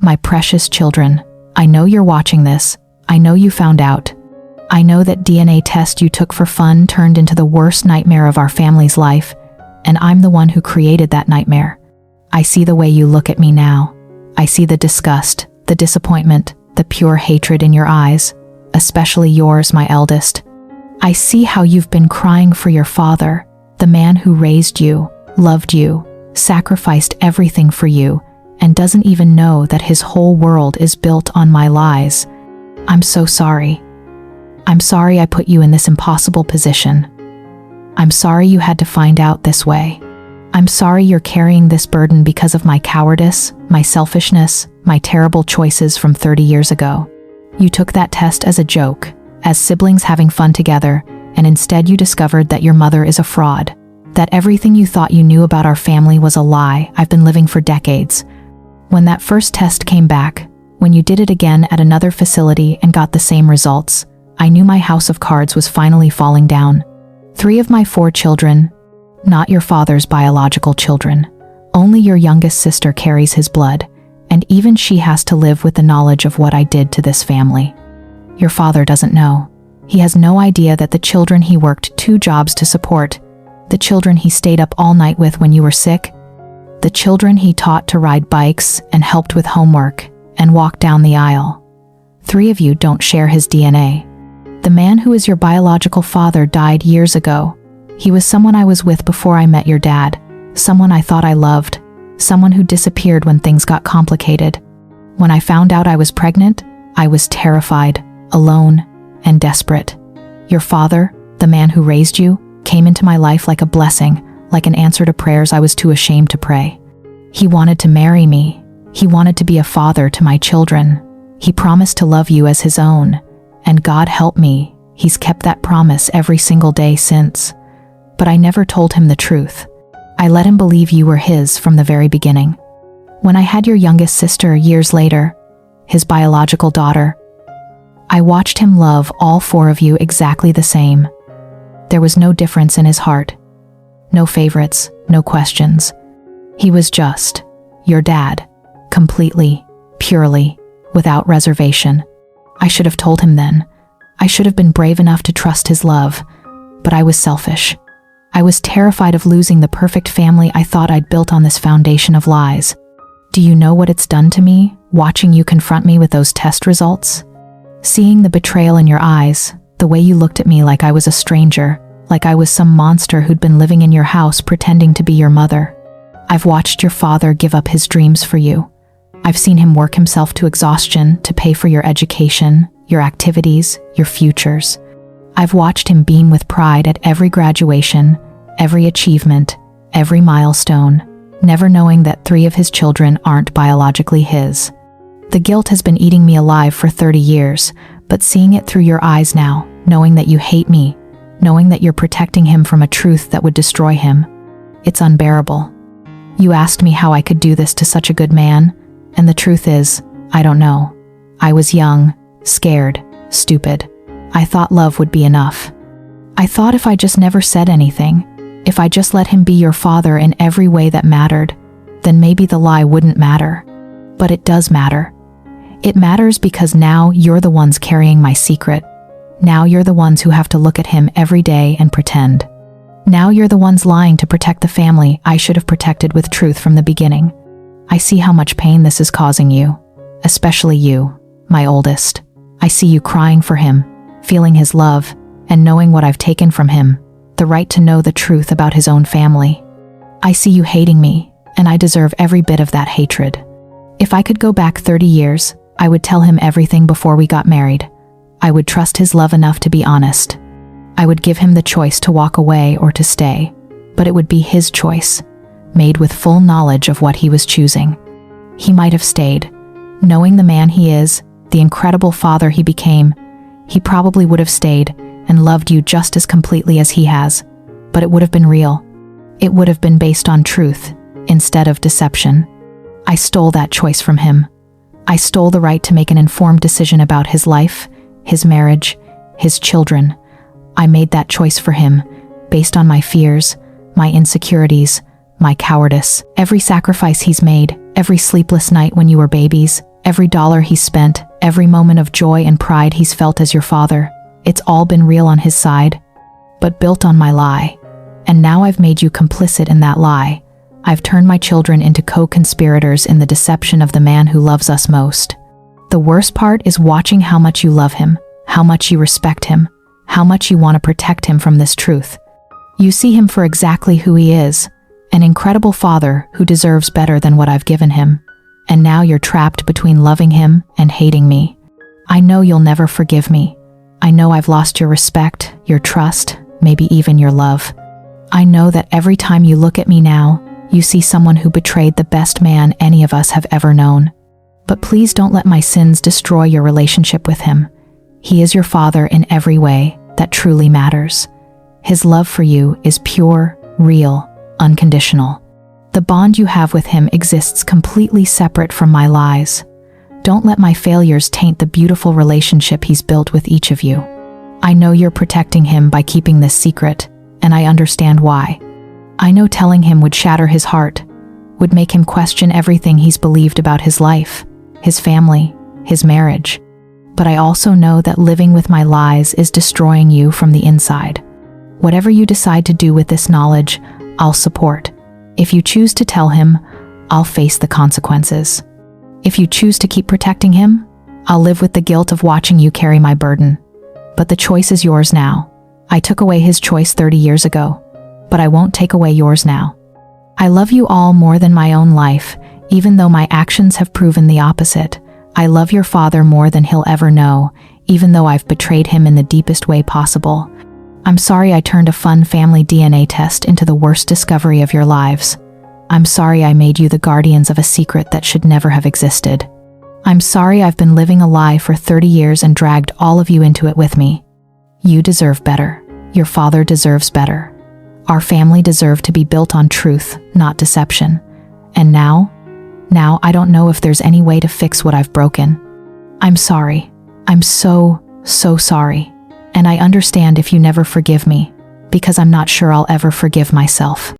My precious children, I know you're watching this. I know you found out. I know that DNA test you took for fun turned into the worst nightmare of our family's life, and I'm the one who created that nightmare. I see the way you look at me now. I see the disgust, the disappointment, the pure hatred in your eyes, especially yours, my eldest. I see how you've been crying for your father, the man who raised you, loved you, sacrificed everything for you, and doesn't even know that his whole world is built on my lies. I'm so sorry. I'm sorry I put you in this impossible position. I'm sorry you had to find out this way. I'm sorry you're carrying this burden because of my cowardice, my selfishness, my terrible choices from 30 years ago. You took that test as a joke, as siblings having fun together, and instead you discovered that your mother is a fraud, that everything you thought you knew about our family was a lie I've been living for decades. When that first test came back, when you did it again at another facility and got the same results, I knew my house of cards was finally falling down. 3 of my 4 children, not your father's biological children. Only your youngest sister carries his blood, and even she has to live with the knowledge of what I did to this family. Your father doesn't know. He has no idea that the children he worked 2 jobs to support, the children he stayed up all night with when you were sick, the children he taught to ride bikes and helped with homework and walk down the aisle. 3 of you don't share his DNA. The man who is your biological father died years ago. He was someone I was with before I met your dad, someone I thought I loved, someone who disappeared when things got complicated. When I found out I was pregnant, I was terrified, alone, and desperate. Your father, the man who raised you, came into my life like a blessing, like an answer to prayers I was too ashamed to pray. He wanted to marry me. He wanted to be a father to my children. He promised to love you as his own. And God help me, he's kept that promise every single day since. But I never told him the truth. I let him believe you were his from the very beginning. When I had your youngest sister years later, his biological daughter, I watched him love all 4 of you exactly the same. There was no difference in his heart. No favorites, no questions. He was just your dad, completely, purely, without reservation. I should have told him then. I should have been brave enough to trust his love, but I was selfish. I was terrified of losing the perfect family I thought I'd built on this foundation of lies. Do you know what it's done to me, watching you confront me with those test results? Seeing the betrayal in your eyes, the way you looked at me like I was a stranger, like I was some monster who'd been living in your house pretending to be your mother. I've watched your father give up his dreams for you. I've seen him work himself to exhaustion to pay for your education, your activities, your futures. I've watched him beam with pride at every graduation, every achievement, every milestone, never knowing that 3 of his children aren't biologically his. The guilt has been eating me alive for 30 years, but seeing it through your eyes now, knowing that you hate me, knowing that you're protecting him from a truth that would destroy him, it's unbearable. You asked me how I could do this to such a good man, and the truth is, I don't know. I was young, scared, stupid. I thought love would be enough. I thought if I just never said anything, if I just let him be your father in every way that mattered, then maybe the lie wouldn't matter. But it does matter. It matters because now you're the ones carrying my secret. Now you're the ones who have to look at him every day and pretend. Now you're the ones lying to protect the family I should have protected with truth from the beginning. I see how much pain this is causing you, especially you, my oldest. I see you crying for him, feeling his love, and knowing what I've taken from him, the right to know the truth about his own family. I see you hating me, and I deserve every bit of that hatred. If I could go back 30 years, I would tell him everything before we got married. I would trust his love enough to be honest. I would give him the choice to walk away or to stay, but it would be his choice, made with full knowledge of what he was choosing. He might have stayed. Knowing the man he is, the incredible father he became, he probably would have stayed and loved you just as completely as he has, but it would have been real. It would have been based on truth, instead of deception. I stole that choice from him. I stole the right to make an informed decision about his life, his marriage, his children. I made that choice for him, based on my fears, my insecurities, my cowardice. Every sacrifice he's made, every sleepless night when you were babies, Every dollar he spent, every moment of joy and pride he's felt as your father, it's all been real on his side, but built on my lie. And now I've made you complicit in that lie. I've turned my children into co-conspirators in the deception of the man who loves us most. The worst part is watching how much you love him, how much you respect him, how much you want to protect him from this truth. You see him for exactly who he is, an incredible father who deserves better than what I've given him. And now you're trapped between loving him and hating me. I know you'll never forgive me. I know I've lost your respect, your trust, maybe even your love. I know that every time you look at me now, you see someone who betrayed the best man any of us have ever known. But please don't let my sins destroy your relationship with him. He is your father in every way that truly matters. His love for you is pure, real, unconditional. The bond you have with him exists completely separate from my lies. Don't let my failures taint the beautiful relationship he's built with each of you. I know you're protecting him by keeping this secret, and I understand why. I know telling him would shatter his heart, would make him question everything he's believed about his life, his family, his marriage. But I also know that living with my lies is destroying you from the inside. Whatever you decide to do with this knowledge, I'll support. If you choose to tell him, I'll face the consequences. If you choose to keep protecting him, I'll live with the guilt of watching you carry my burden. But the choice is yours now. I took away his choice 30 years ago, but I won't take away yours now. I love you all more than my own life, even though my actions have proven the opposite. I love your father more than he'll ever know, even though I've betrayed him in the deepest way possible. I'm sorry I turned a fun family DNA test into the worst discovery of your lives. I'm sorry I made you the guardians of a secret that should never have existed. I'm sorry I've been living a lie for 30 years and dragged all of you into it with me. You deserve better. Your father deserves better. Our family deserved to be built on truth, not deception. And now I don't know if there's any way to fix what I've broken. I'm sorry. I'm so sorry. And I understand if you never forgive me, because I'm not sure I'll ever forgive myself.